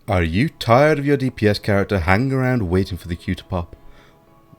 Are you tired of your DPS character hanging around waiting for the queue to pop?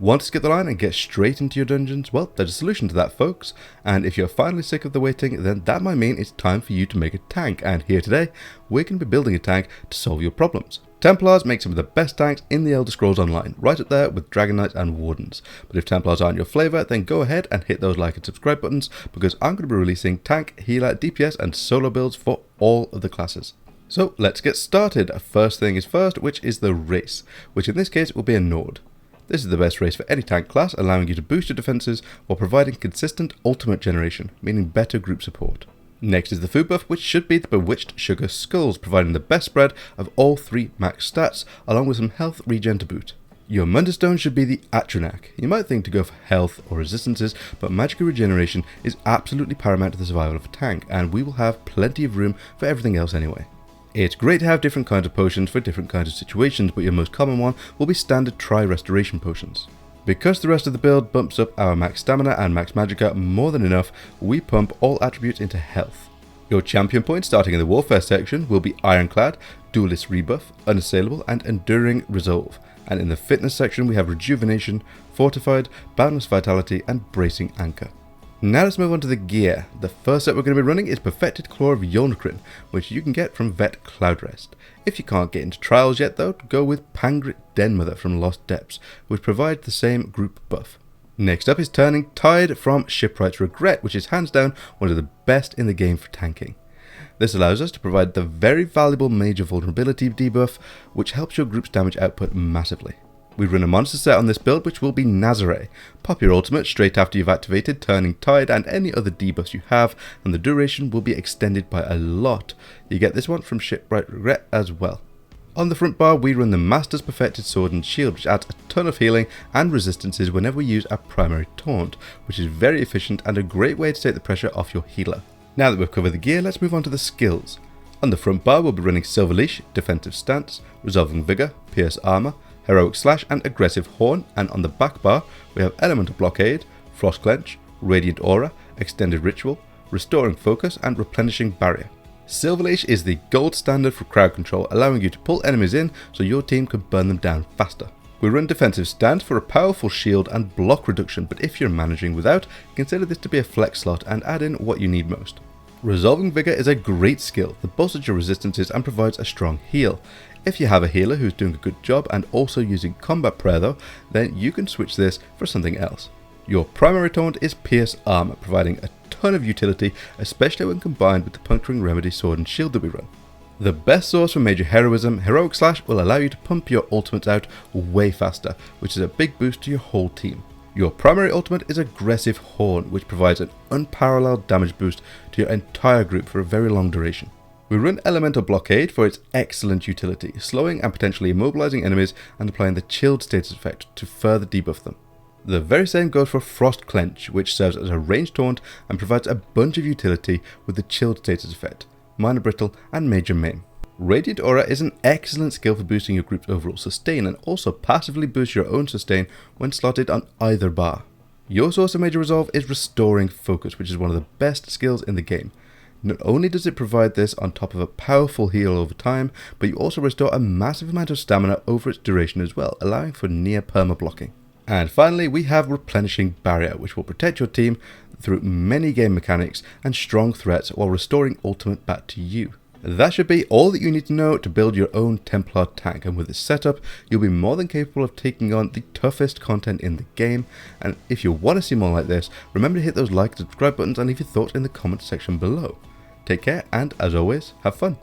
Want to skip the line and get straight into your dungeons? Well, there's a solution to that, folks, and if you're finally sick of the waiting, then that might mean it's time for you to make a tank, and here today, we're going to be building a tank to solve your problems. Templars make some of the best tanks in the Elder Scrolls Online, right up there with Dragon Knights and Wardens. But if Templars aren't your flavour, then go ahead and hit those like and subscribe buttons, because I'm going to be releasing tank, healer, DPS and solo builds for all of the classes. So let's get started. First thing is first, which is the race, which in this case will be a Nord. This is the best race for any tank class, allowing you to boost your defences while providing consistent ultimate generation, meaning better group support. Next is the food buff, which should be the Bewitched Sugar Skulls, providing the best spread of all 3 max stats, along with some health regen to boot. Your Munderstone should be the Atronach. You might think to go for health or resistances, but magical regeneration is absolutely paramount to the survival of a tank, and we will have plenty of room for everything else anyway. It's great to have different kinds of potions for different kinds of situations, but your most common one will be standard Tri-Restoration potions. Because the rest of the build bumps up our max stamina and max magicka more than enough, we pump all attributes into health. Your champion points starting in the warfare section will be Ironclad, Duelist Rebuff, Unassailable and Enduring Resolve, and in the fitness section we have Rejuvenation, Fortified, Boundless Vitality and Bracing Anchor. Now let's move on to the gear. The first set we're going to be running is Perfected Claw of Yolnahkriin, which you can get from Vet Cloudrest. If you can't get into trials yet though, go with Pangrit Denmother from Lost Depths, which provide the same group buff. Next up is Turning Tide from Shipwright's Regret, which is hands down one of the best in the game for tanking. This allows us to provide the very valuable Major Vulnerability debuff, which helps your group's damage output massively. We run a monster set on this build, which will be Nazaray. Pop your ultimate straight after you've activated Turning Tide and any other debuffs you have, and the duration will be extended by a lot. You get this one from Shipwright Regret as well. On the front bar, we run the Master's Perfected Sword and Shield, which adds a ton of healing and resistances whenever we use our primary taunt, which is very efficient and a great way to take the pressure off your healer. Now that we've covered the gear, let's move on to the skills. On the front bar, we'll be running Silver Leash, Defensive Stance, Resolving Vigor, Pierce Armor, Heroic Slash and Aggressive Horn, and on the back bar we have Elemental Blockade, Frost Clench, Radiant Aura, Extended Ritual, Restoring Focus and Replenishing Barrier. Silver Leash is the gold standard for crowd control, allowing you to pull enemies in so your team can burn them down faster. We run Defensive Stance for a powerful shield and block reduction, but if you're managing without, consider this to be a flex slot and add in what you need most. Resolving Vigor is a great skill that bolsters your resistances and provides a strong heal. If you have a healer who's doing a good job and also using Combat Prayer though, then you can switch this for something else. Your primary taunt is Pierce Armor, providing a ton of utility, especially when combined with the Puncturing Remedy Sword and Shield that we run. The best source for major heroism, Heroic Slash will allow you to pump your ultimates out way faster, which is a big boost to your whole team. Your primary ultimate is Aggressive Horn, which provides an unparalleled damage boost to your entire group for a very long duration. We run Elemental Blockade for its excellent utility, slowing and potentially immobilizing enemies and applying the chilled status effect to further debuff them. The very same goes for Frost Clench, which serves as a ranged taunt and provides a bunch of utility with the chilled status effect, Minor Brittle and Major Maim. Radiant Aura is an excellent skill for boosting your group's overall sustain and also passively boosts your own sustain when slotted on either bar. Your source of Major Resolve is Restoring Focus, which is one of the best skills in the game. Not only does it provide this on top of a powerful heal over time, but you also restore a massive amount of stamina over its duration as well, allowing for near perma blocking. And finally, we have Replenishing Barrier, which will protect your team through many game mechanics and strong threats while restoring ultimate back to you. That should be all that you need to know to build your own Templar tank, and with this setup, you'll be more than capable of taking on the toughest content in the game. And if you want to see more like this, remember to hit those like and subscribe buttons and leave your thoughts in the comments section below. Take care, and as always, have fun.